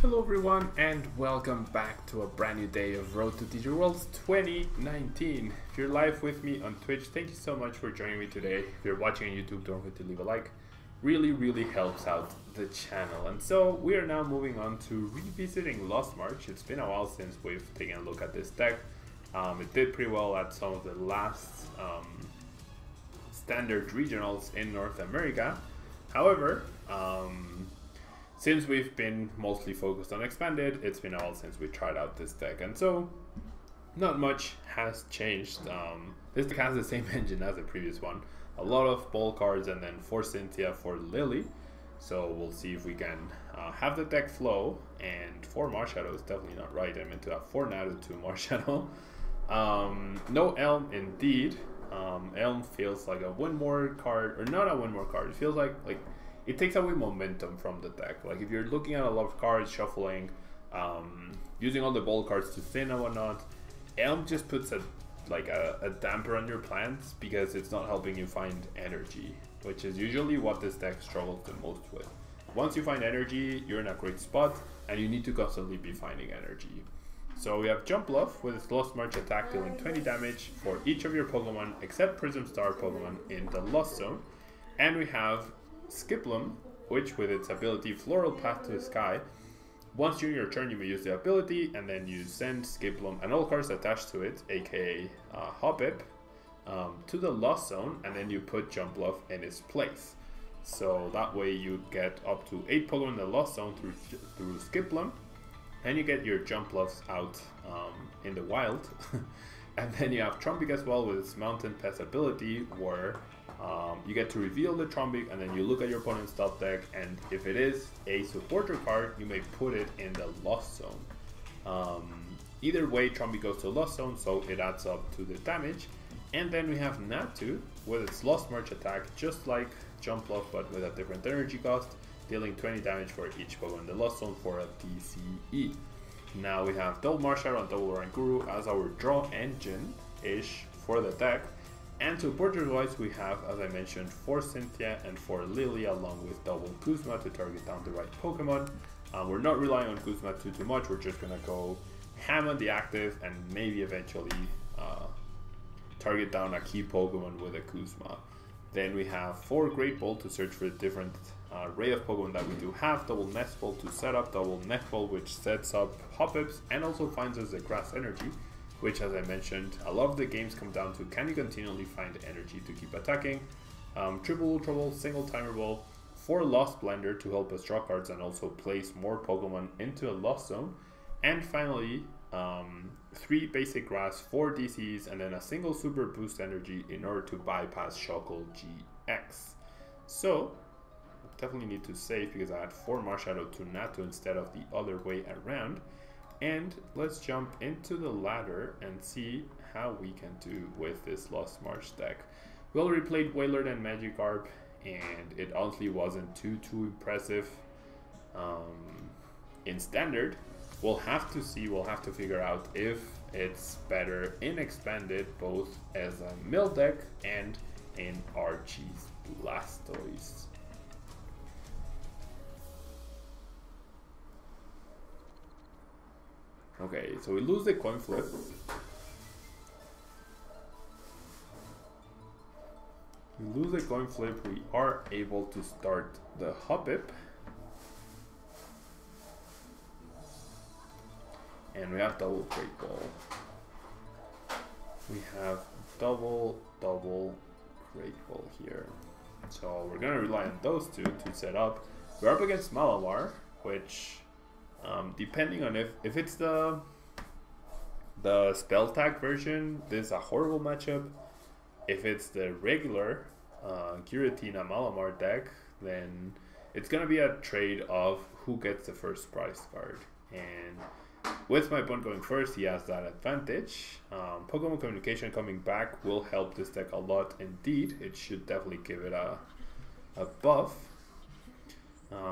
Hello everyone and welcome back to a brand new day of Road to TCG Worlds 2019. If you're live with me on Twitch, thank you so much for joining me today. If you're watching on YouTube, don't forget to leave a like. Really helps out the channel. And so we are now moving on to revisiting Lost March. It's been a while since we've taken a look at this deck. It did pretty well at some of the last standard regionals in North America. However, since we've been mostly focused on Expanded, it's been a while since we tried out this deck, and so not much has changed. This deck has the same engine as the previous one. A lot of ball cards and then 4 Cynthia for Lily. So we'll see if we can have the deck flow, and 4 Marshadow is definitely not right. I meant to have 4 Nado, 2 Marshadow. No Elm indeed. Elm feels like a win more card, or not a win more card. It feels like it takes away momentum from the deck. Like if you're looking at a lot of cards, shuffling, using all the ball cards to thin and whatnot, Elm just puts a damper on your plans because it's not helping you find energy, which is usually what this deck struggles the most with. Once you find energy, you're in a great spot, and you need to constantly be finding energy. So we have Jump Bluff with its Lost March attack dealing 20 damage for each of your Pokemon except Prism Star Pokemon in the Lost Zone. And we have Skiplum, which with its ability Floral Path to the Sky, once during your turn you may use the ability, and then you send Skiplum and all cards attached to it, aka Hoppip, to the Lost Zone, and then you put Jump Bluff in its place. So that way you get up to 8 Pokemon in the Lost Zone through Skiplum, and you get your Jump Bluffs out in the wild. And then you have Trumbic as well with its Mountain Pest ability, where you get to reveal the Trumbic, and then you look at your opponent's top deck, and if it is a supporter card, you may put it in the Lost Zone. Either way, Trumbic goes to Lost Zone, so it adds up to the damage. And then we have Natu with its Lost March attack, just like Jump Bluff but with a different energy cost, dealing 20 damage for each Pokemon in the Lost Zone for a TCE. Now we have double Marshadow and double Oranguru as our draw engine-ish for the deck. And supporters wise, we have, as I mentioned, 4 Cynthia and 4 Lily, along with double Kuzma to target down the right Pokemon. We're not relying on Kuzma too much, we're just gonna go ham on the active and maybe eventually target down a key Pokemon with a Kuzma. Then we have 4 Great Ball to search for the different array of Pokemon that we do have, double Nest Ball to set up, double Neck Ball which sets up Hoppips and also finds us the Grass Energy, which, as I mentioned, a lot of the games come down to can you continually find energy to keep attacking. Triple Ultra Ball, single Timer Ball, 4 Lost Blender to help us draw cards and also place more Pokemon into a Lost Zone. And finally, 3 Basic Grass, 4 DCs, and then a single Super Boost Energy in order to bypass Shuckle GX. So, definitely need to save because I had 4 Marshadow to Natu instead of the other way around. And let's jump into the ladder and see how we can do with this Lost March deck. We already played Wailord and Magikarp, and it honestly wasn't too impressive in Standard. We'll have to see, we'll have to figure out if it's better in Expanded, both as a mill deck and in Archie's Blastoise. Okay, so we lose the coin flip. We lose the coin flip, we are able to start the Hoppip. And we have double Great Ball. We have double Great Ball here. So we're gonna rely on those two to set up. We're up against Malamar, which depending on if it's the spell tag version, this is a horrible matchup. If it's the regular Giratina Malamar deck, then it's gonna be a trade of who gets the first prize card. And with my opponent going first, he has that advantage. Pokemon Communication coming back will help this deck a lot indeed. It should definitely give it a buff.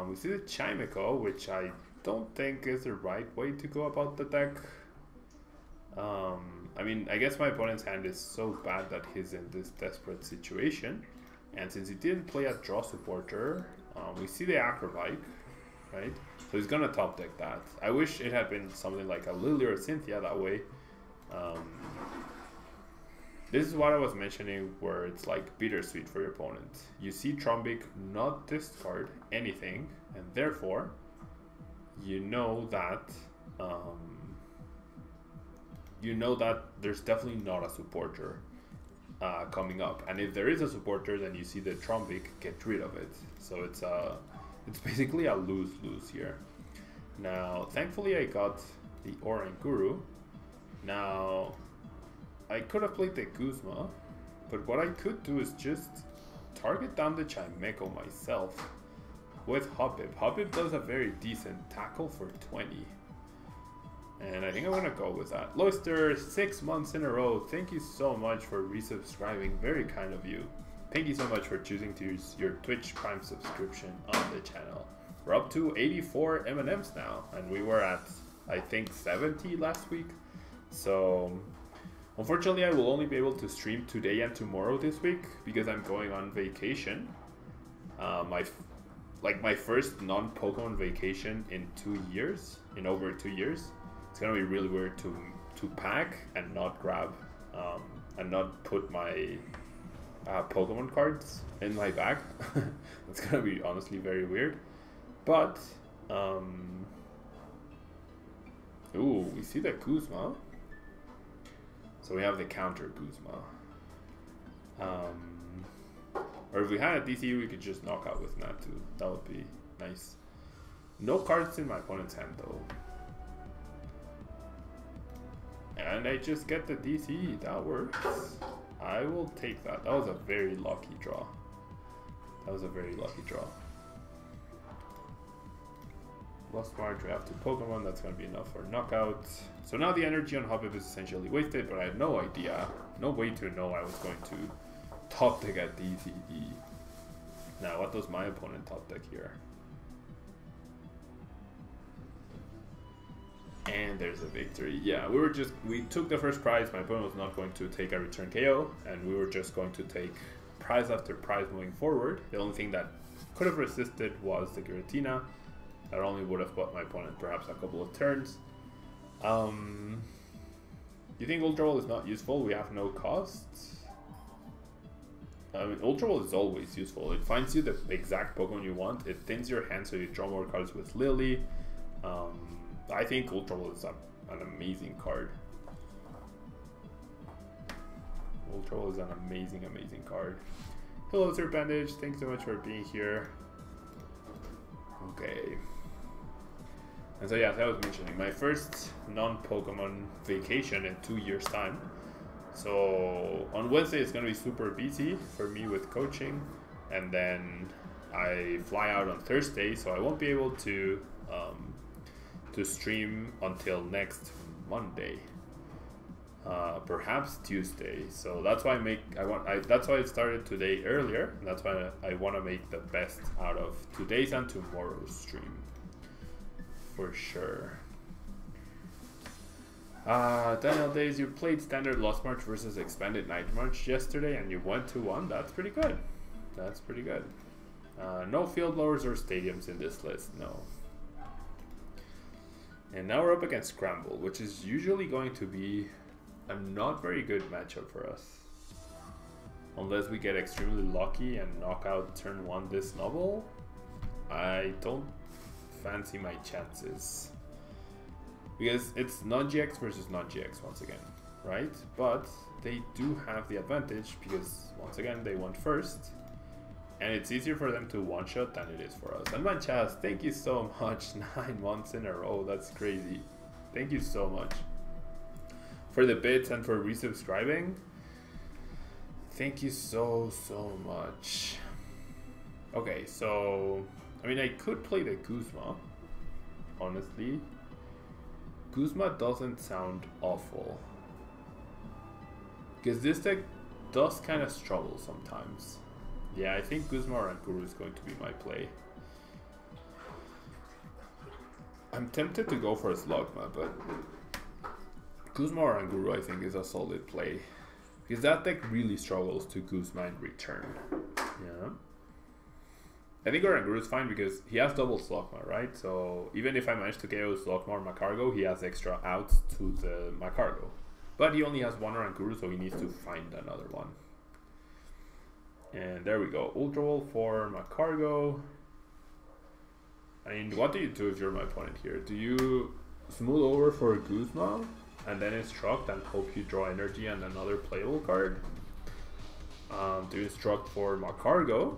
We see the Chimeco, which I don't think is the right way to go about the deck. I mean, I guess my opponent's hand is so bad that he's in this desperate situation, and since he didn't play a draw supporter, we see the Acrobike, right? So he's gonna top deck that. I wish it had been something like a Lily or Cynthia that way. This is what I was mentioning, where it's like bittersweet for your opponent. You see Trombic not discard anything, and therefore you know that there's definitely not a supporter coming up, and if there is a supporter, then you see the Trombic get rid of it. So it's basically a lose-lose here. Now, thankfully, I got the Oranguru. Now, I could have played the Guzma, but what I could do is just target down the Chimeco myself with Hoppip. Hoppip does a very decent tackle for 20. And I think I'm gonna go with that. Loister, 6 months in a row. Thank you so much for resubscribing. Very kind of you. Thank you so much for choosing to use your Twitch Prime subscription on the channel. We're up to 84 M&Ms now, and we were at, I think, 70 last week. So, unfortunately, I will only be able to stream today and tomorrow this week because I'm going on vacation. My first non-Pokemon vacation in 2 years, in over 2 years. It's gonna be really weird to pack and not grab and not put my Pokemon cards in my bag. It's gonna be honestly very weird. But ooh, we see the Guzma. So we have the counter Guzma. Or if we had a DCU, we could just knock out with Natu. That would be nice. No cards in my opponent's hand though. And I just get the DC. That works. I will take that. That was a very lucky draw. That was a very lucky draw. Lost March, we have 2 Pokemon. That's going to be enough for knockout. So now the energy on Hoppip is essentially wasted, but I had no idea. No way to know I was going to top deck at DCE. Now, what does my opponent top deck here? And there's a victory. Yeah, we took the first prize. My opponent was not going to take a return KO, and we were just going to take prize after prize moving forward. The only thing that could have resisted was the Giratina. That only would have bought my opponent perhaps a couple of turns. You think Ultra Ball is not useful? We have no costs. I mean, Ultra Ball is always useful. It finds you the exact Pokemon you want. It thins your hand so you draw more cards with Lily. I think Ultra Ball is an amazing card. Ultra Ball is an amazing, amazing card. Hello, Sir Bandage. Thanks so much for being here. Okay. And so yeah, as I was mentioning, my first non-Pokemon vacation in 2 years' time. So on Wednesday it's going to be super busy for me with coaching, and then I fly out on Thursday, so I won't be able to stream until next Monday, perhaps Tuesday. So that's why that's why I started today earlier, and that's why I want to make the best out of today's and tomorrow's stream, for sure. Daniel Days, you played Standard Lost March versus Expanded Night March yesterday and you went to 1. That's pretty good. That's pretty good. No field lowers or stadiums in this list, no. And now we're up against Scramble, which is usually going to be a not very good matchup for us. Unless we get extremely lucky and knock out turn 1 this novel, I don't fancy my chances. Because it's non-GX versus non-GX once again, right? But they do have the advantage because, once again, they went first. And it's easier for them to one-shot than it is for us. And Manchas, thank you so much. 9 months in a row, that's crazy. Thank you so much for the bits and for resubscribing. Thank you so much. Okay, so, I mean, I could play the Guzma, honestly. Guzma doesn't sound awful, because this deck does kind of struggle sometimes. Yeah, I think Guzma or Guru is going to be my play. I'm tempted to go for a Slugma, but Guzma or Guru I think is a solid play, because that deck really struggles to Guzma in return. Yeah. I think Oranguru is fine because he has double Slugma, right? So even if I manage to KO Slugma or Macargo, he has extra outs to the Macargo. But he only has one Oranguru, so he needs to find another one. And there we go. Ultra Ball for Macargo. I mean, what do you do if you're my opponent here? Do you smooth over for Guzma and then instruct and hope you draw energy and another playable card? Do you instruct for Macargo?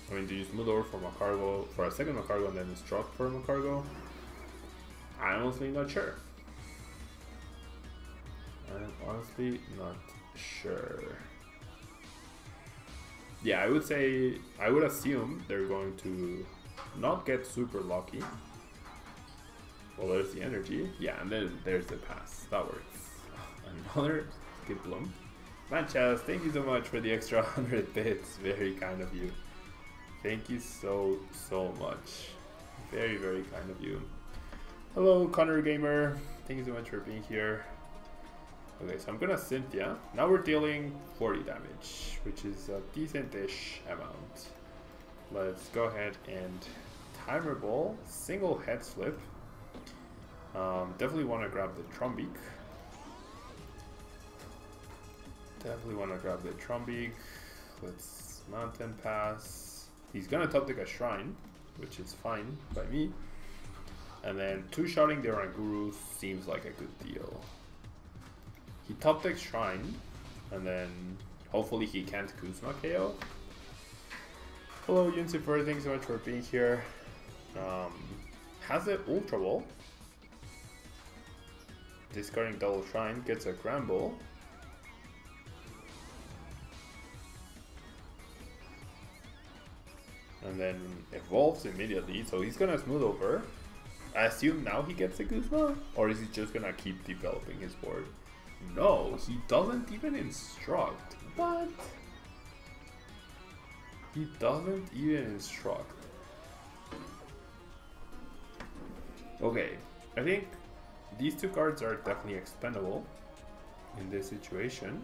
I mean, do you smooth over for Macargo, for a second Macargo and then instruct for Macargo? I'm honestly not sure. I'm honestly not sure. Yeah, I would assume they're going to not get super lucky. Well, there's the energy. Yeah, and then there's the pass. That works. Another Skiplum. Manchas, thank you so much for the extra 100 bits. Very kind of you. Thank you so much. Very, very kind of you. Hello, Connor Gamer. Thank you so much for being here. Okay, so I'm gonna Cynthia. Now we're dealing 40 damage, which is a decent-ish amount. Let's go ahead and Timer Ball, single head flip. Definitely want to grab the Trumbeak. Let's Mountain Pass. He's gonna top deck a Shrine, which is fine by me. And then two-shotting the Oranguru seems like a good deal. He top decks Shrine, and then hopefully he can't Kuzma KO. Hello Yunsifer, thanks so much for being here. Has it Ultra Ball. Discarding double Shrine, gets a Gramble. And then evolves immediately, so he's gonna smooth over. I assume now he gets a Guzma, or is he just gonna keep developing his board? No, he doesn't even instruct. What? He doesn't even instruct. Okay, I think these two cards are definitely expendable in this situation.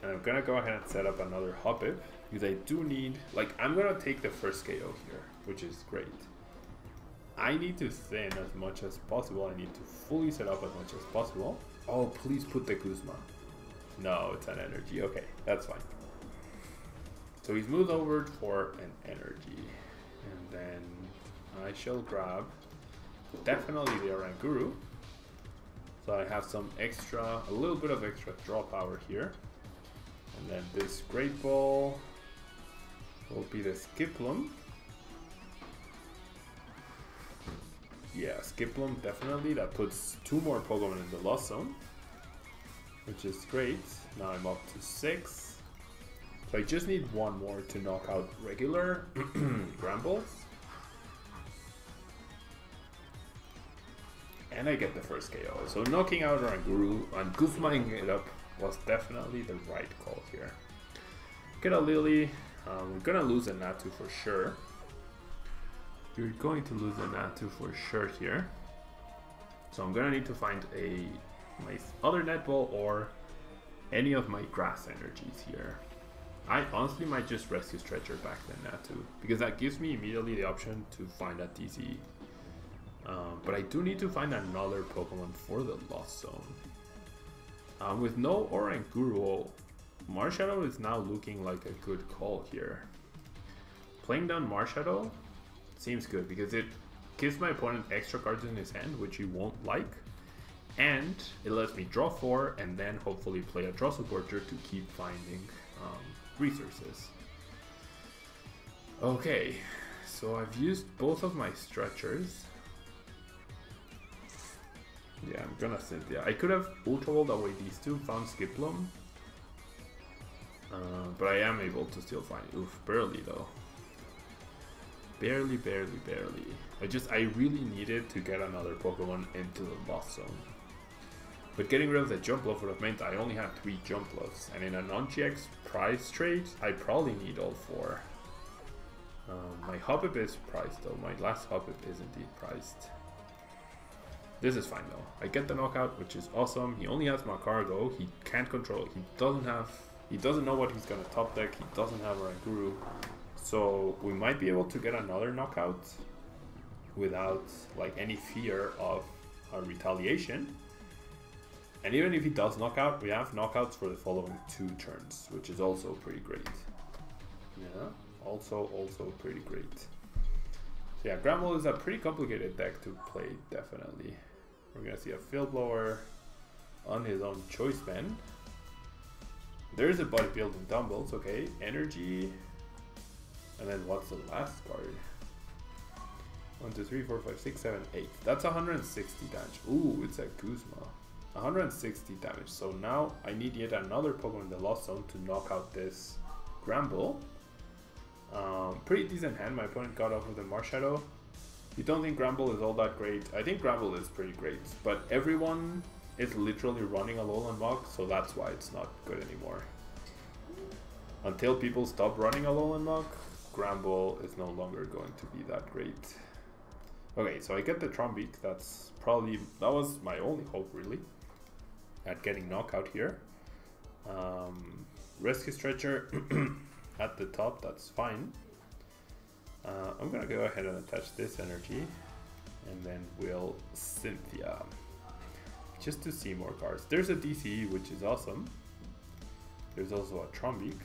And I'm gonna go ahead and set up another Hoppip, because I do need, like, I'm gonna take the first KO here, which is great. I need to thin as much as possible. I need to fully set up as much as possible. Oh, please put the Guzma. No, it's an energy. Okay, that's fine. So he's moved over for an energy. And then I shall grab definitely the Oranguru. So I have some extra, a little bit of extra draw power here. And then this Great Ball will be the Skiplum. Yeah, Skiplum definitely. That puts 2 more Pokemon in the Lost Zone, which is great. Now I'm up to 6. So I just need 1 more to knock out regular Grambles. And I get the first KO. So knocking out Oranguru and Guzmaing it up was definitely the right call here. Get a Lily. We're gonna lose a Natu for sure. You're going to lose a Natu for sure here. So I'm gonna need to find my other Netball or any of my grass energies here. I honestly might just Rescue Stretcher back then Natu, because that gives me immediately the option to find a TC. But I do need to find another Pokemon for the Lost Zone. With no Oranguru, Marshadow is now looking like a good call here. Playing down Marshadow seems good because it gives my opponent extra cards in his hand, which he won't like, and it lets me draw 4 and then hopefully play a Draw Supporter to keep finding resources. Okay, so I've used both of my stretchers. Yeah, I'm gonna Cynthia. I could have Ultra Balled away these two, found Skiplum. But I am able to still find, oof, barely though. Barely. I really needed to get another Pokemon into the Lost Zone. But getting rid of the Jump Bluff would have meant I only had 3 Jump Bluffs. And in a non-GX prize trade, I probably need all 4. My Hoppip is priced though. My last Hoppip is indeed priced. This is fine though. I get the knockout, which is awesome. He only has Macargo. He can't control. He doesn't know what he's gonna top deck. He doesn't have Oranguru. So we might be able to get another knockout without like any fear of a retaliation. And even if he does knockout, we have knockouts for the following 2 turns, which is also pretty great. Yeah, also pretty great. So yeah, Gramble is a pretty complicated deck to play, definitely. We're gonna see a Field Blower on his own choice band. There's a Bodybuilding Dumbbells, okay. Energy. And then what's the last card? 1, 2, 3, 4, 5, 6, 7, 8. That's 160 damage. Ooh, it's a Guzma. 160 damage. So now I need yet another Pokemon in the Lost Zone to knock out this Gramble. Pretty decent hand. My opponent got off with a Marshadow. You don't think Gramble is all that great? I think Gramble is pretty great, but everyone is literally running Alolan Mug, so that's why it's not good anymore. Until people stop running Alolan Mug, Gramble is no longer going to be that great. Okay, so I get the Trumbeak. That was my only hope really at getting knockout here. Rescue Stretcher at the top, that's fine. I'm gonna go ahead and attach this energy, and then we'll Cynthia, just to see more cards. There's a DCE, which is awesome. There's also a Trumbeak,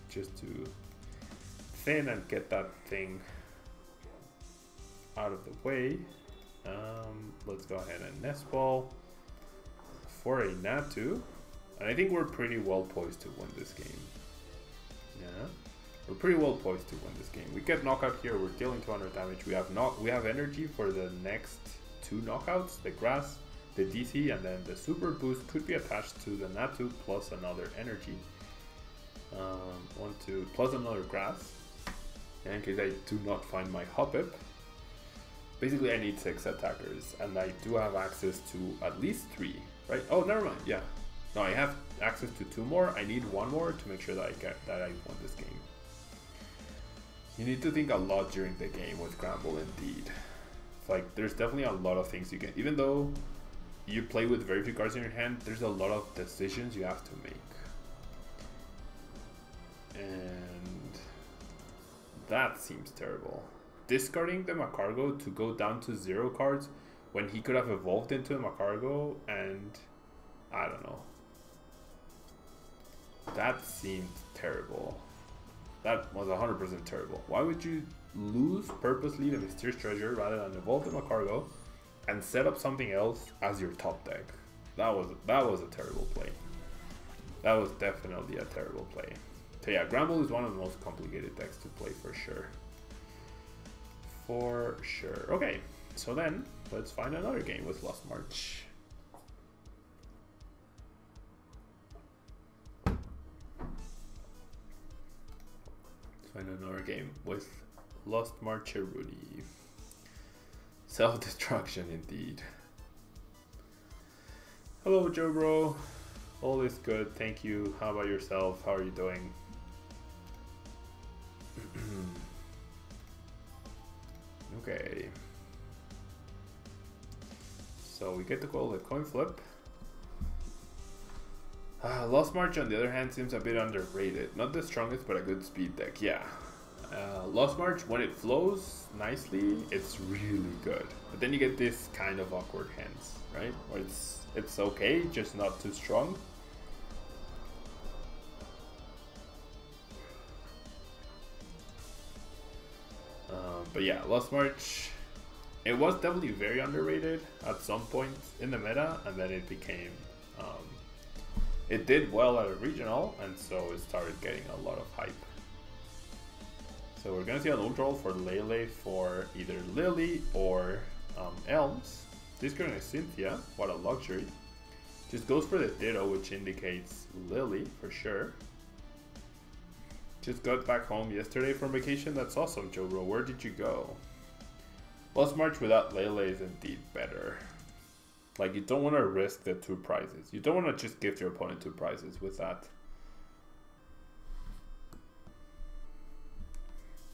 just to thin and get that thing out of the way. Let's go ahead and Nest Ball for a Natu, and I think we're pretty well poised to win this game. Yeah, we're pretty well poised to win this game. We get knockout here, we're dealing 200 damage. We have energy for the next 2 knockouts, the Grass, the DC, and then the Super Boost could be attached to the Natu plus another energy. 1, 2, plus another Grass, in case I do not find my Hoppip. Basically I need 6 attackers, and I do have access to at least 3, right? Oh, never mind, yeah. No, I have access to 2 more. I need 1 more to make sure that I won this game. You need to think a lot during the game with Gramble, indeed. It's like, there's definitely a lot of things you can, even though you play with very few cards in your hand, there's a lot of decisions you have to make. And that seems terrible. Discarding the Macargo to go down to 0 cards when he could have evolved into a Macargo, and I don't know. That seemed terrible. That was 100% terrible. Why would you lose purposely the Mysterious Treasure rather than evolve the Macargo and set up something else as your top deck? That was a terrible play. That was definitely a terrible play. So yeah, Gramble is one of the most complicated decks to play for sure. For sure. Okay, so then let's find another game with Lost March. Find another game with Lost March Rudy. Self-destruction indeed. Hello Joe Bro. All is good, thank you. How about yourself? How are you doing? Okay. So we get to call the coin flip. Lost March on the other hand seems a bit underrated. Not the strongest, but a good speed deck, yeah. Lost March, when it flows nicely, it's really good. But then you get this kind of awkward hands, right? Where it's okay, just not too strong. But yeah, Lost March, it was definitely very underrated at some point in the meta, and then it became, it did well at a regional, and so it started getting a lot of hype. So we're gonna see an Ultra for Lele for either Lily or Elms. Discarding a Cynthia, what a luxury. Just goes for the Ditto, which indicates Lily for sure. Just got back home yesterday from vacation. That's awesome, Joe Bro. Where did you go? Lost March without Lele is indeed better. Like, you don't want to risk the 2 prizes. You don't want to just give your opponent 2 prizes with that.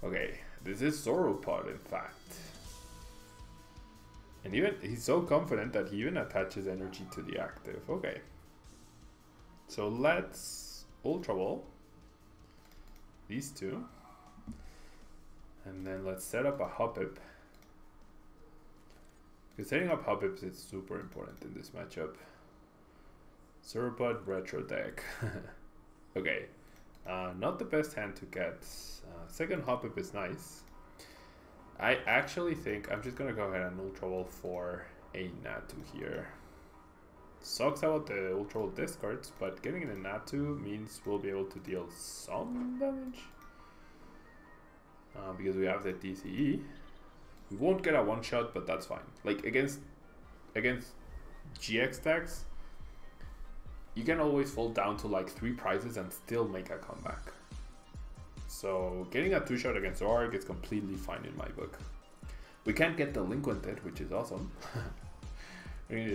Okay, this is Sauropod, in fact. And even he's so confident that he even attaches energy to the active. Okay. So let's Ultra Ball these 2. And then let's set up a Hoppip. Because setting up Hoppips is super important in this matchup. Sauropod retro deck. Okay, not the best hand to get. Second Hoppip is nice. I actually think I'm just gonna go ahead and Ultra Ball for a Natu here. Sucks about the Ultra Ball discards, but getting in a Natu means we'll be able to deal some damage. Because we have the DCE. We won't get a one shot, but that's fine. Like against GX decks, you can always fall down to like 3 prizes and still make a comeback. So getting a 2-shot against Zorg is completely fine in my book. We can't get Delinquented, which is awesome. We're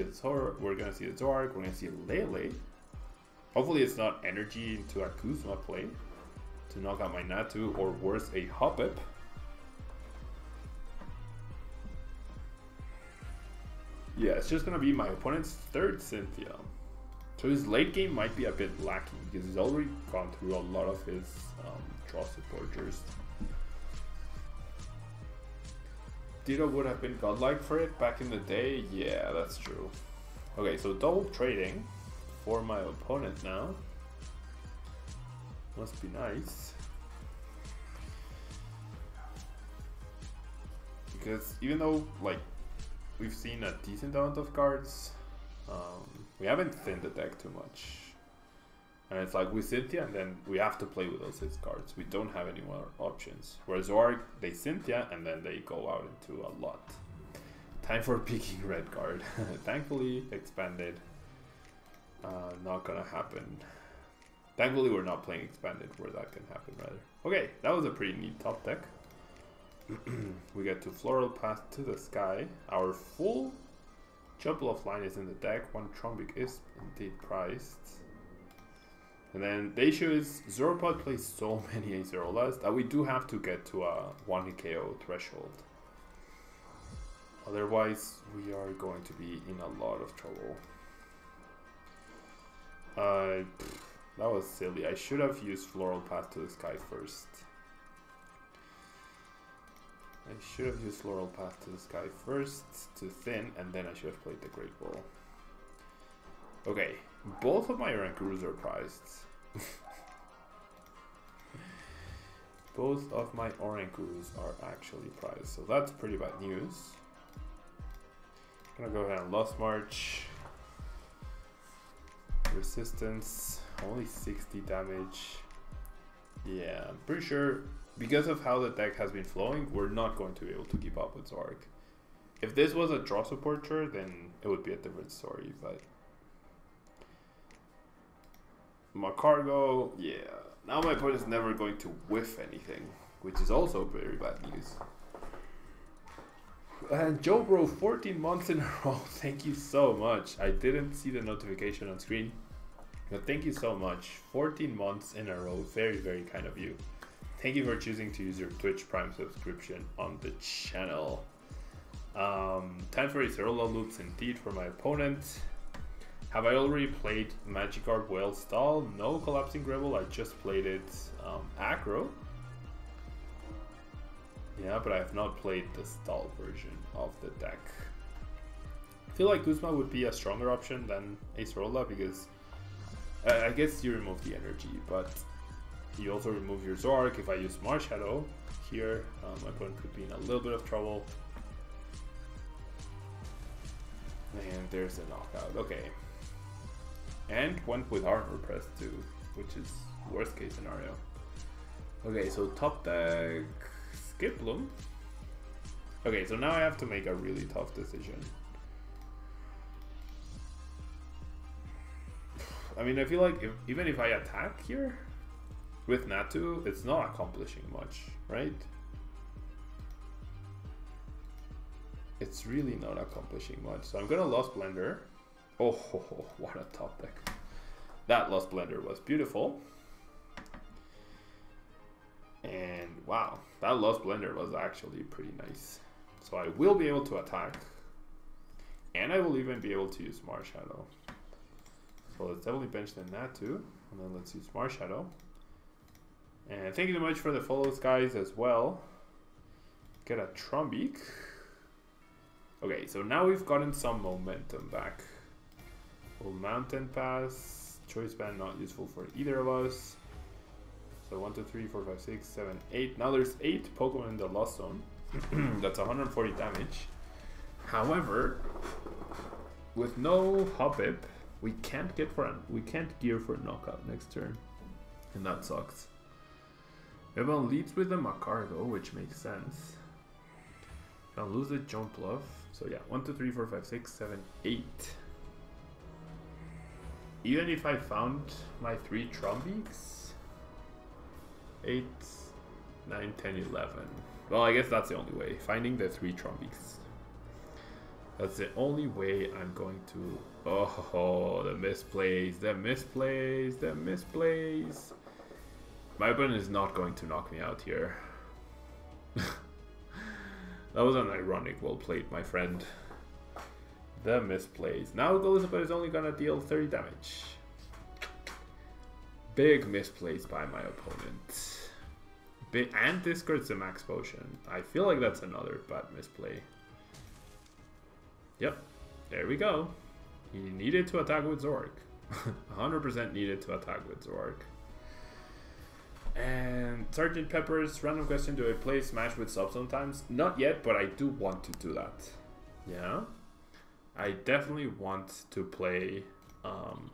gonna see the Zorg, we're gonna see Lele. Hopefully it's not energy into a Kuzma play to knock out my Natu, or worse, a Hoppip. Yeah, it's just gonna be my opponent's third Cynthia. So his late game might be a bit lacking because he's already gone through a lot of his draw supporters. Ditto would have been godlike for it back in the day. Yeah, that's true. Okay, so double trading for my opponent now. Must be nice. Because even though like we've seen a decent amount of cards, we haven't thinned the deck too much. And it's like with Cynthia, and then we have to play with those 6 cards. We don't have any more options. Whereas Zorg, they Cynthia, and then they go out into a lot. Time for picking red card. Thankfully, expanded. Not gonna happen. Thankfully, we're not playing expanded where that can happen, rather. Okay, that was a pretty neat top deck. We get to Floral Path to the Sky. Our full Jumble line is in the deck. 1 Trombic is indeed priced. And then the issue is Sauropod plays so many Acerolas that we do have to get to a 1 KO threshold. Otherwise, we are going to be in a lot of trouble. That was silly. I should have used Floral Path to the Sky first. To thin, and then I should have played the Great Ball. Okay, both of my Orankurus are priced. Both of my Orankurus are actually priced, so that's pretty bad news. I'm gonna go ahead and Lost March. Resistance, only 60 damage. Yeah, I'm pretty sure because of how the deck has been flowing, we're not going to be able to keep up with Zorg. If this was a draw supporter, then it would be a different story, but Macargo, yeah. Now my opponent is never going to whiff anything, which is also very bad news. And Joe Bro, 14 months in a row. Thank you so much. I didn't see the notification on screen, but thank you so much. 14 months in a row. Very, very kind of you. Thank you for choosing to use your Twitch Prime subscription on the channel. Time for Acerola loops indeed for my opponent. Have I already played Magikarp Whale Stall? No Collapsing Gravel, I just played it aggro. Yeah, but I have not played the Stall version of the deck. I feel like Guzma would be a stronger option than Acerola because I guess you remove the energy, but you also remove your Zork. If I use Marshadow here, my opponent could be in a little bit of trouble. And there's a knockout. Okay. And went with Armor Press too, which is worst case scenario. Okay, so top deck Skiploom. Okay, so now I have to make a really tough decision. I mean, I feel like even if I attack here with Natu, it's not accomplishing much, right? It's really not accomplishing much. So I'm gonna Lost Blender. Oh, what a top deck. That Lost Blender was beautiful. And wow, that Lost Blender was actually pretty nice. So I will be able to attack. And I will even be able to use Marshadow. So let's definitely bench the Natu. And then let's use Marshadow. And thank you so much for the follows, guys, as well. get a Trumbeak. Okay, so now we've gotten some momentum back. Well, Mountain Pass, Choice Band not useful for either of us. So 1, 2, 3, 4, 5, 6, 7, 8. Now there's 8 Pokemon in the Lost Zone. That's 140 damage. However, with no Hoppip, we can't gear for a knockout next turn, and that sucks. Everyone leads with a Macargo, which makes sense. I'll lose the Jump Bluff. So yeah, 1, 2, 3, 4, 5, 6, 7, 8. Even if I found my 3 Trumbeaks, 8, 9, 10, 11. Well, I guess that's the only way. Finding the 3 Trumbeaks. That's the only way I'm going to... Oh, the misplays, the misplays, the misplays. My opponent is not going to knock me out here. That was an ironic well played, my friend. The misplays. Now Golizabot is only gonna deal 30 damage. Big misplays by my opponent. Big, and discards the max potion. I feel like that's another bad misplay. Yep, there we go. He needed to attack with Zork. 100% needed to attack with Zork. And Sergeant Pepper's random question: do I play Smash with sub sometimes? Not yet, but I do want to do that. Yeah, I definitely want to play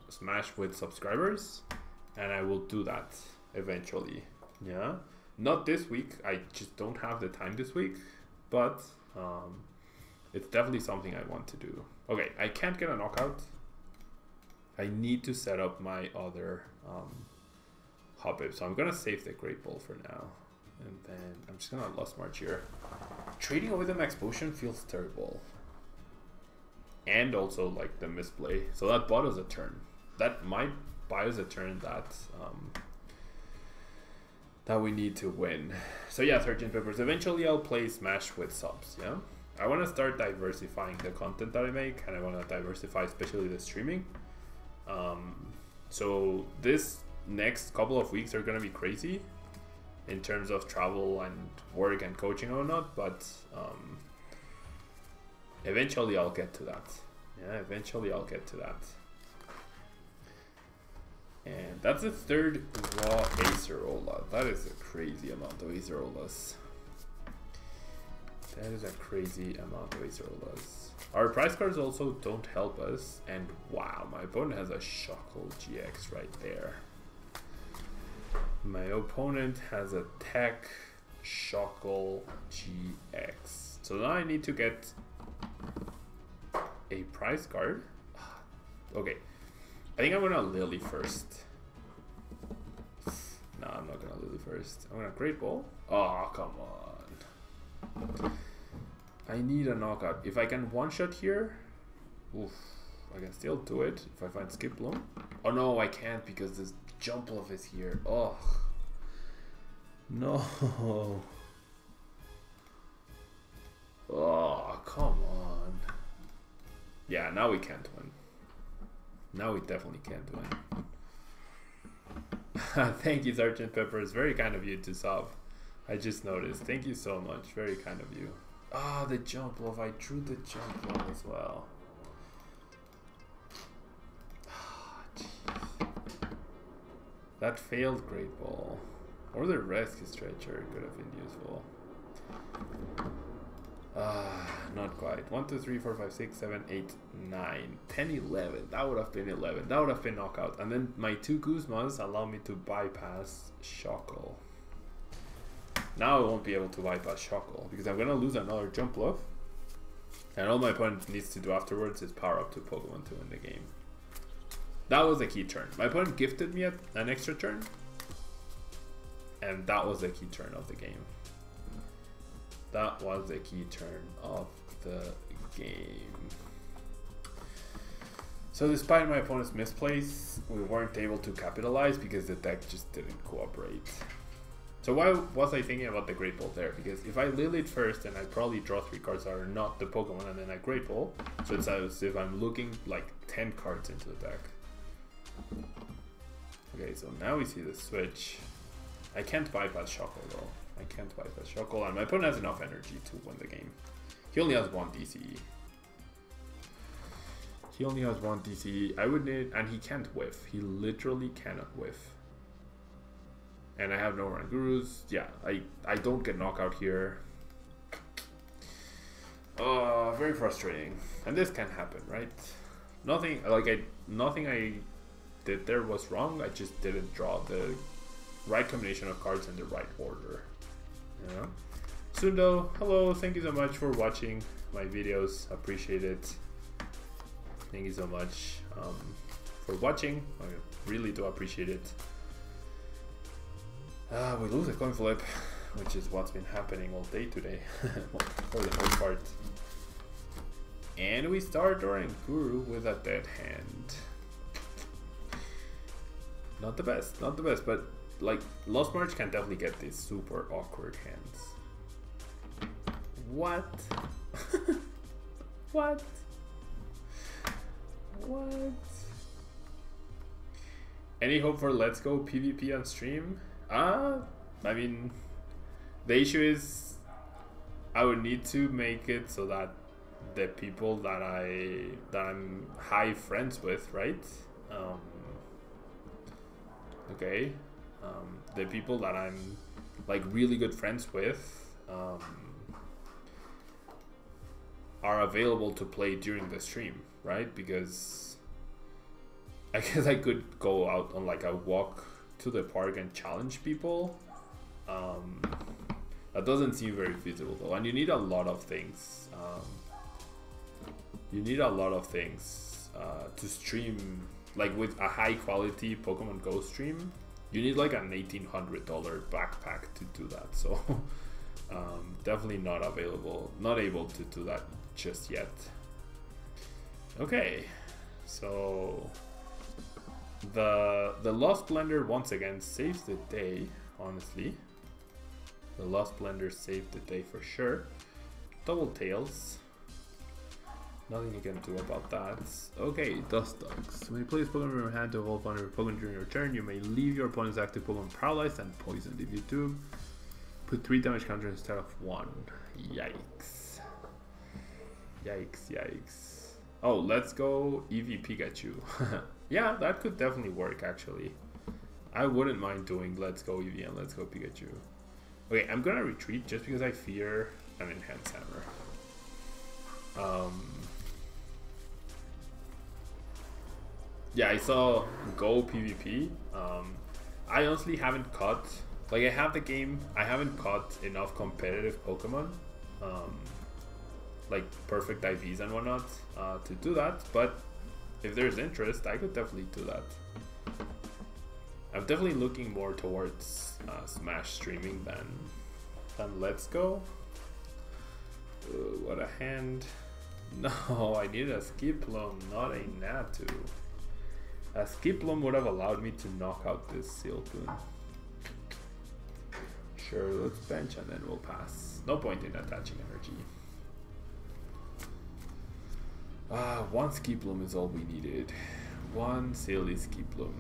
Smash with subscribers, and I will do that eventually. Yeah, not this week. I just don't have the time this week, but it's definitely something I want to do. Okay, I can't get a knockout. I need to set up my other Hoppip, so I'm gonna save the Great Ball for now, and then I'm just gonna Lost March here. Trading away the max potion feels terrible, and also like the misplay. So that bought us a turn. That might buy us a turn that that we need to win. So yeah, Sergeant Peppers. Eventually, I'll play Smash with subs. Yeah, I want to start diversifying the content that I make, and I want to diversify especially the streaming. So this next couple of weeks are gonna be crazy in terms of travel and work and coaching and whatnot, but eventually I'll get to that. Yeah, eventually I'll get to that. And that's the 3rd raw Acerola. That is a crazy amount of Acerolas. That is a crazy amount of Acerolas. Our prize cards also don't help us, and wow, my opponent has a Shuckle GX right there. My opponent has a Tech Shuckle GX. So now I need to get a prize card. Okay, I think I'm gonna Lily first. No, I'm not gonna Lily first. I'm gonna Great Ball. Oh, come on. I need a knockout. If I can one-shot here, oof, I can still do it if I find Skip Bloom. Oh no, I can't because this Jump Bluff is here. Oh no. Oh, come on. Yeah, now we can't win. Now we definitely can't win. Thank you, Sergeant Pepper. It's very kind of you to sub. I just noticed. Thank you so much. Very kind of you. Ah, oh, the Jump Bluff. I drew the Jump Bluff as well. That failed Great Ball. Or the Rescue Stretcher could have been useful. Not quite. 1, 2, 3, 4, 5, 6, 7, 8, 9, 10, 11. That would have been 11. That would have been knockout. And then my 2 Guzmas allow me to bypass Shuckle. Now I won't be able to bypass Shuckle because I'm going to lose another Jump Bluff. And all my opponent needs to do afterwards is power up to Pokemon to win the game. That was a key turn. My opponent gifted me an extra turn. And that was the key turn of the game. That was the key turn of the game. So despite my opponent's misplays, we weren't able to capitalize because the deck just didn't cooperate. So why was I thinking about the Great Ball there? Because if I Lilith first, then I probably draw 3 cards that are not the Pokemon, and then I Great Ball. So it's as if I'm looking like 10 cards into the deck. Okay, so now we see the switch. I can't bypass Shuckle though. I can't bypass Shuckle, and my opponent has enough energy to win the game. He only has one DCE. He only has one DCE. I would need, and he can't whiff. He literally cannot whiff. And I have no Rangurus. Yeah, I don't get knockout here. Very frustrating. And this can happen, right? Nothing I did there was wrong. I just didn't draw the right combination of cards in the right order. You know? Sundo, hello, thank you so much for watching my videos. Appreciate it. Thank you so much for watching. I really do appreciate it. We lose a coin flip, which is what's been happening all day today, for the most part. And we start drawing Guru with a dead hand. Not the best, but like Lost March can definitely get these super awkward hands. What? What? What? Any hope for Let's Go PvP on stream? I mean, the issue is I would need to make it so that the people that I'm high friends with, right? Okay. The people that I'm like really good friends with are available to play during the stream, right? Because I guess I could go out on like a walk to the park and challenge people. That doesn't seem very feasible though, and you need a lot of things. You need a lot of things to stream, like with a high quality Pokemon Go stream. You need like an $1,800 backpack to do that. So definitely not able to do that just yet. Okay, so the Lost Blender once again saves the day. Honestly, the Lost Blender saved the day for sure. Double tails. Nothing you can do about that. Okay, Dust Dogs. When you play this Pokemon from your hand to evolve one of your Pokemon during your turn, you may leave your opponent's active Pokemon paralyzed and poisoned. If you do, put 3 damage counters instead of 1. Yikes. Yikes, yikes. Oh, let's go Eevee Pikachu. Yeah, that could definitely work actually. I wouldn't mind doing Let's Go Eevee and Let's Go Pikachu. Okay, I'm gonna retreat just because I fear an Enhanced Hammer. Yeah, I saw Go PvP. I honestly haven't caught, like I have the game, I haven't caught enough competitive Pokemon, like perfect IVs and whatnot, to do that, but if there's interest, I could definitely do that. I'm definitely looking more towards Smash streaming than Let's Go. What a hand. No, I needed a Skiplum, not a Natu. A Skiplum would have allowed me to knock out this Sealpoon. Sure, let's bench and then we'll pass. No point in attaching energy. One Skiplum is all we needed. One silly Skiplum.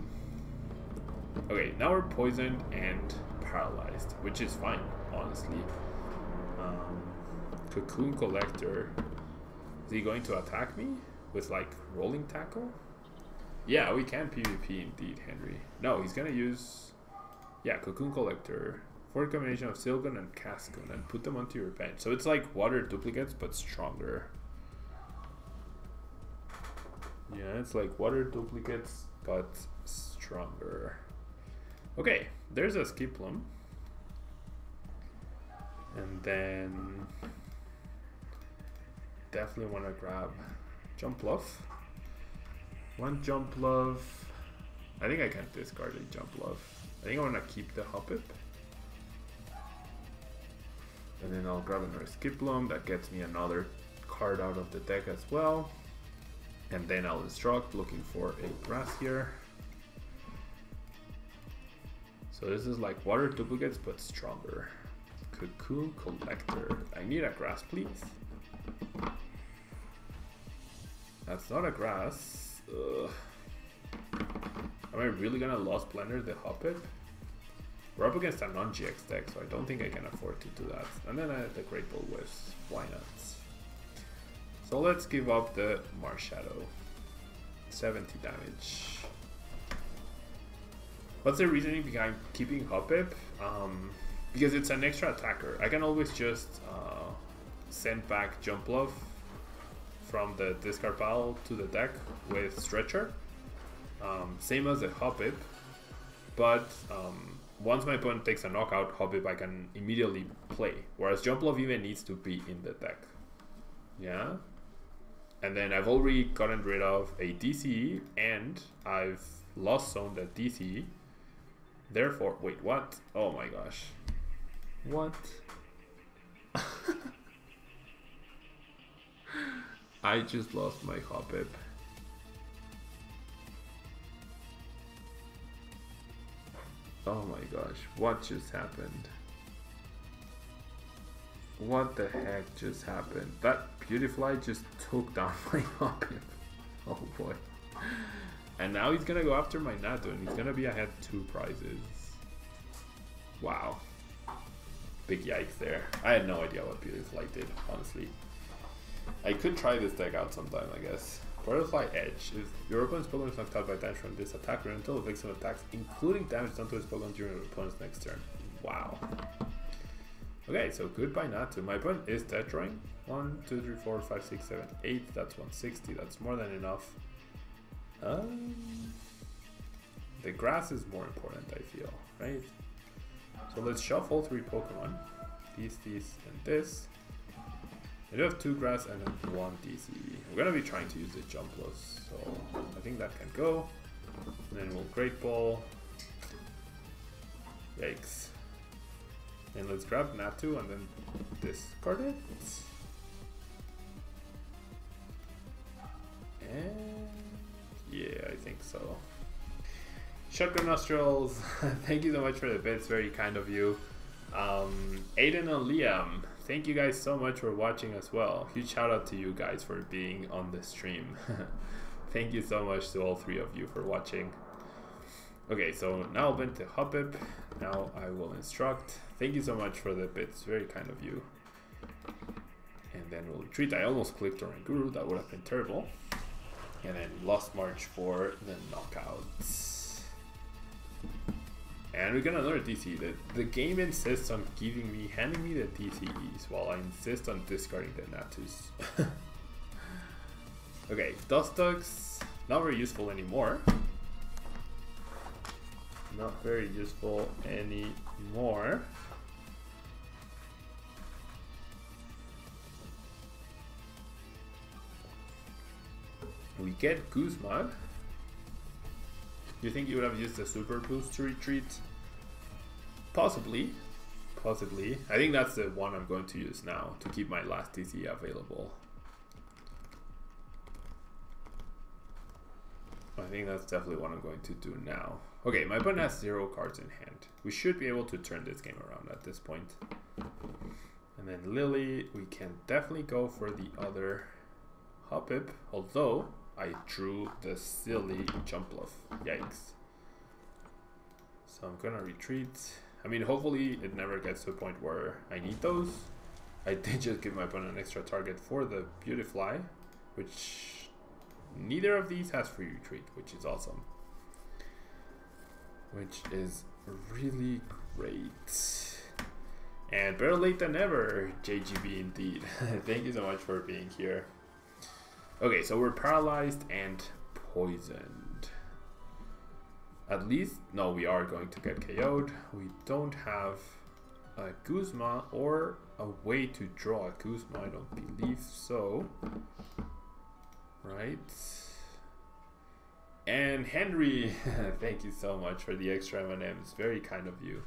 Okay, now we're poisoned and paralyzed, which is fine, honestly. Cocoon Collector. Is he going to attack me with like Rolling Tackle? Yeah, we can PvP indeed, Henry. No, he's gonna use, yeah, Cocoon Collector for a combination of Silgon and Cascoon and put them onto your bench. So it's like water duplicates but stronger. Yeah, it's like water duplicates but stronger. Okay, there's a Skiplum. And then definitely want to grab Jumpluff. One Jumpluff. I think I can discard a Jumpluff. I think I want to keep the Hoppip. And then I'll grab another Skiplum. That gets me another card out of the deck as well. And then I'll instruct, looking for a grass here. So this is like water duplicates but stronger. Cocoon Collector. I need a grass, please. That's not a grass. Ugh. Am I really gonna Lost Blender the Hoppip? We're up against a non-GX deck, so I don't think I can afford to do that. And then the Great Ball Whiffs. Why not? So let's give up the Marshadow. 70 damage. What's the reasoning behind keeping Hoppip? Because it's an extra attacker. I can always just send back Jump Bluff from the discard pile to the deck with Stretcher. Same as the Hoppip. But once my opponent takes a knockout, Hoppip I can immediately play. Whereas Jump Bluff even needs to be in the deck. Yeah? And then I've already gotten rid of a DCE and I've lost zoned a DCE. Therefore, wait, what? Oh my gosh. What? I just lost my Hoppip. Oh my gosh, what just happened? What the heck just happened? That Beautifly just took down my Hoppip. Oh boy. And now he's gonna go after my Natu and he's gonna be ahead 2 prizes. Wow. Big yikes there. I had no idea what Beautifly did, honestly. I could try this deck out sometime, I guess. Butterfly Edge. If your opponent's Pokemon is knocked out by damage from this attacker until it makes some attacks, including damage done to his Pokemon during your opponent's next turn. Wow. Okay, so goodbye Natu. My opponent is Tetroing. 1, 2, 3, 4, 5, 6, 7, 8. That's 160. That's more than enough. The grass is more important, I feel, right? So let's shuffle 3 Pokemon. These, and this. I do have 2 grass and then 1 DCE. I'm gonna be trying to use the Jump Plus, so I think that can go. And then we'll Great Ball. Yikes. And let's grab Natu and then discard it. And yeah, I think so. Shotgun Nostrils, thank you so much for the bits, very kind of you. Aiden and Liam, thank you guys so much for watching as well. Huge shout out to you guys for being on the stream. Thank you so much to all 3 of you for watching. Okay, so now I'll bend to Hoppip. Now I will instruct. Thank you so much for the bits, very kind of you. And then we'll retreat. I almost clicked on Guru, that would have been terrible. And then Lost March for the knockouts. And we got another DC. The game insists on handing me the DCEs while I insist on discarding the Natus. Okay, Dustox, not very useful anymore. Not very useful anymore. We get Guzma. Do you think you would have used the Super Boost to retreat? Possibly. Possibly. I think that's the one I'm going to use now to keep my last DC available. I think that's definitely what I'm going to do now. Okay, my opponent has 0 cards in hand. We should be able to turn this game around at this point. And then Lily, we can definitely go for the other Hoppip, although I drew the silly Jump Bluff. Yikes. So I'm gonna retreat. I mean, hopefully it never gets to a point where I need those. I did just give my opponent an extra target for the Beautifly, which neither of these has free retreat, which is awesome. Which is really great. And better late than never, JGB indeed. Thank you so much for being here. Okay, so we're paralyzed and poisoned. At least, no, we are going to get KO'd. We don't have a Guzma or a way to draw a Guzma, I don't believe so. Right. And Henry, thank you so much for the extra M&Ms. Very kind of you.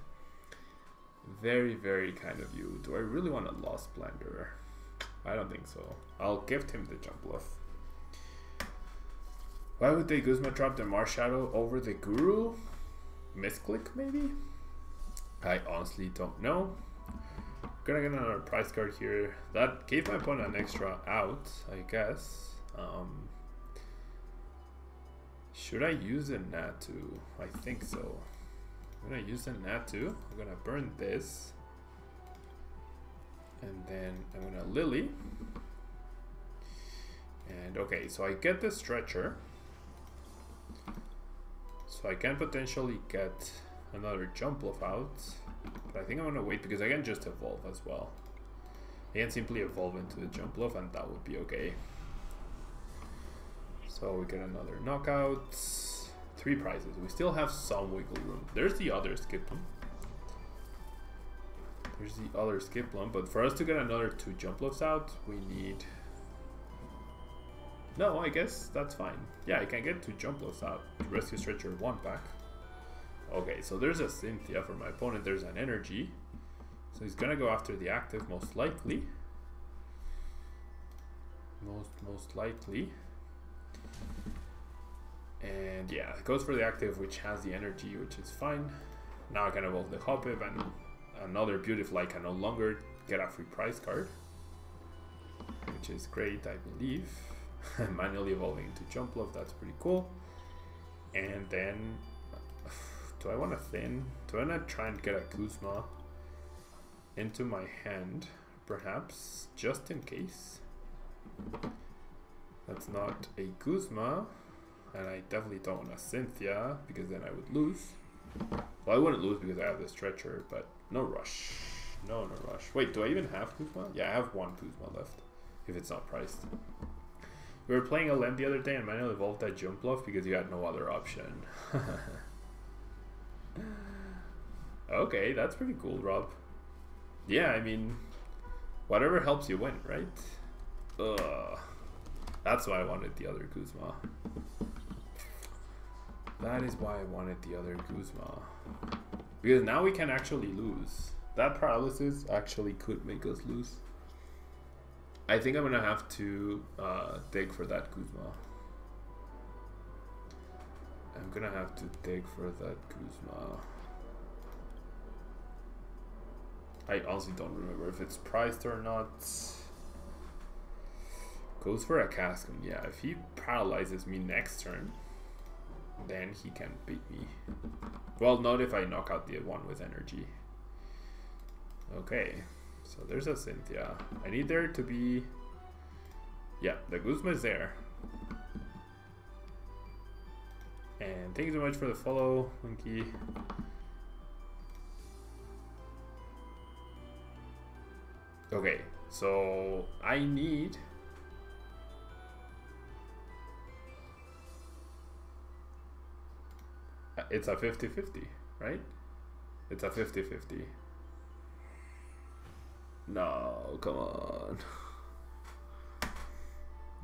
Very, very kind of you. Do I really want a Lost Blender? I don't think so. I'll gift him the Jump Bluff. Why would they Guzma drop the Marshadow over the Guru? Misclick maybe? I honestly don't know. Gonna get another prize card here. That gave my opponent an extra out, I guess. Should I use a Natu? I think so. I'm gonna use the Natu. I'm gonna burn this. And then I'm gonna Lily. And okay, so I get the Stretcher. So I can potentially get another Jumpluff out. But I think I'm gonna wait because I can just evolve as well. I can simply evolve into the Jumpluff and that would be okay. So we get another knockout. 3 prizes. We still have some wiggle room. There's the other Skiplum. There's the other Skiplum, but for us to get another 2 Jumpluffs out, we need... No, I guess that's fine. Yeah, I can get 2 Jumpluffs out. Rescue Stretcher 1 pack. Okay, so there's a Cynthia for my opponent. There's an Energy. So he's gonna go after the active, most likely. Most likely. And yeah, it goes for the active, which has the Energy, which is fine. Now I can evolve the Hoppip, and another Beautiful, I can no longer get a free prize card, which is great, I believe. Manually evolving into Jumpluff, that's pretty cool. And then, do I want to thin? Do I want to try and get a Guzma into my hand, perhaps, just in case? That's not a Guzma. And I definitely don't want a Cynthia, because then I would lose. Well, I wouldn't lose because I have the Stretcher, but no rush. No rush. Wait, do I even have Guzma? Yeah, I have 1 Guzma left, if it's not priced. We were playing LM the other day and manually evolved that Jumpluff because you had no other option. Okay, that's pretty cool, Rob. Yeah, I mean, whatever helps you win, right? Ugh. That's why I wanted the other Guzma. That is why I wanted the other Guzma. Because now we can actually lose. That paralysis actually could make us lose. I think I'm gonna have to dig for that Guzma. I'm gonna have to dig for that Guzma. I honestly don't remember if it's priced or not. Goes for a Cascon. Yeah, if he paralyzes me next turn, then he can beat me. Well, not if I knock out the one with Energy. Okay, so there's a Cynthia. I need there to be... Yeah, the Guzma is there. And thank you so much for the follow, Monkey. Okay, so I need... It's a 50-50, right? It's a 50-50. No, come on.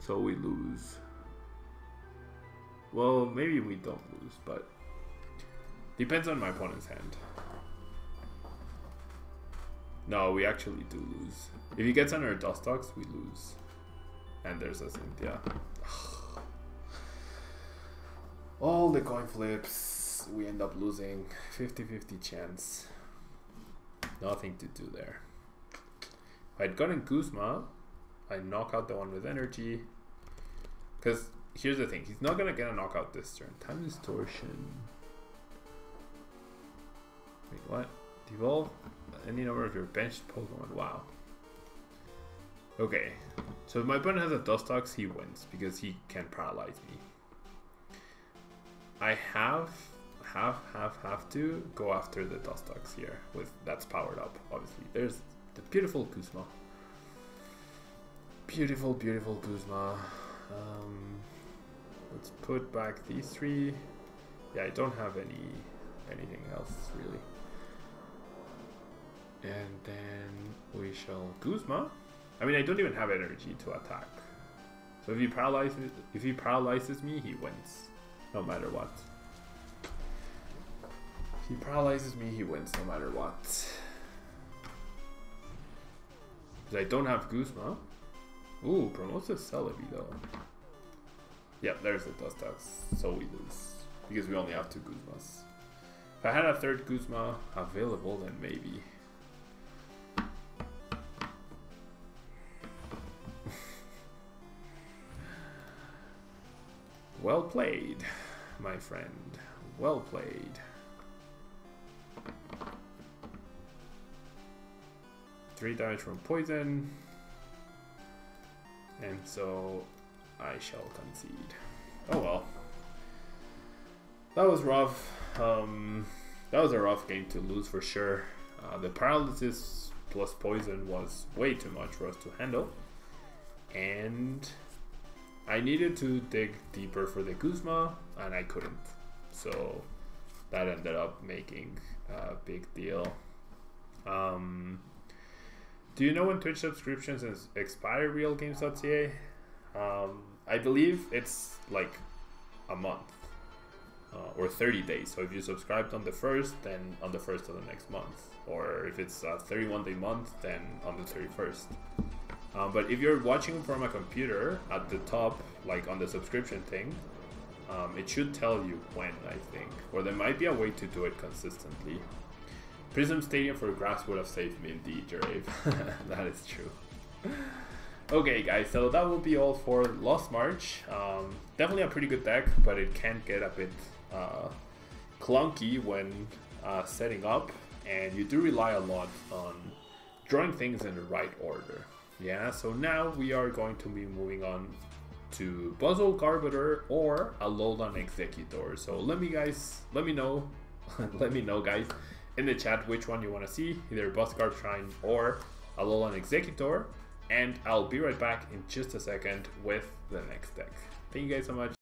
So we lose. Well, maybe we don't lose, but depends on my opponent's hand. No, we actually do lose. If he gets under Dustox, we lose. And there's a Cynthia. All the coin flips, we end up losing. 50-50 chance. Nothing to do there. If I'd gotten Guzma, I'd knock out the one with Energy. Because here's the thing, he's not going to get a knockout this turn. Time Distortion. Wait, what? Devolve any number of your benched Pokemon. Wow. Okay, so if my opponent has a Dustox, he wins because he can paralyze me. I have to go after the Dustox here with that's powered up. Obviously, there's the beautiful Guzma. Beautiful, beautiful Guzma. Let's put back these 3. Yeah, I don't have anything else really. And then we shall Guzma. I mean, I don't even have energy to attack. So if he paralyzes me, he wins, no matter what. If he paralyzes me, he wins, no matter what. Because I don't have Guzma. Ooh, promotes to Celebi though. Yep, there's the Dustox. So we lose because we only have 2 Guzmas. If I had a 3rd Guzma available, then maybe. Well played, my friend. Well played. 3 damage from poison. And so I shall concede. Oh well. That was rough. That was a rough game to lose for sure. The paralysis plus poison was way too much for us to handle. And I needed to dig deeper for the Guzma, and I couldn't. So that ended up making a big deal. Do you know when Twitch subscriptions expire, realgames.ca? I believe it's like a month or 30 days. So if you subscribed on the 1st, then on the 1st of the next month. Or if it's a 31-day month, then on the 31st. But if you're watching from a computer, at the top, like on the subscription thing, it should tell you when, I think. Or there might be a way to do it consistently. Prism Stadium for grass would have saved me indeed, Jarave. That is true. Okay guys, so that will be all for Lost March. Definitely a pretty good deck, but it can get a bit clunky when setting up. And you do rely a lot on drawing things in the right order. Yeah, so now we are going to be moving on to Buzzle Arbiter or Alolan Executor. So let me know let me know guys in the chat which one you want to see, either Buzzgarb Shrine or Alolan Executor, and I'll be right back in just a second with the next deck. Thank you guys so much.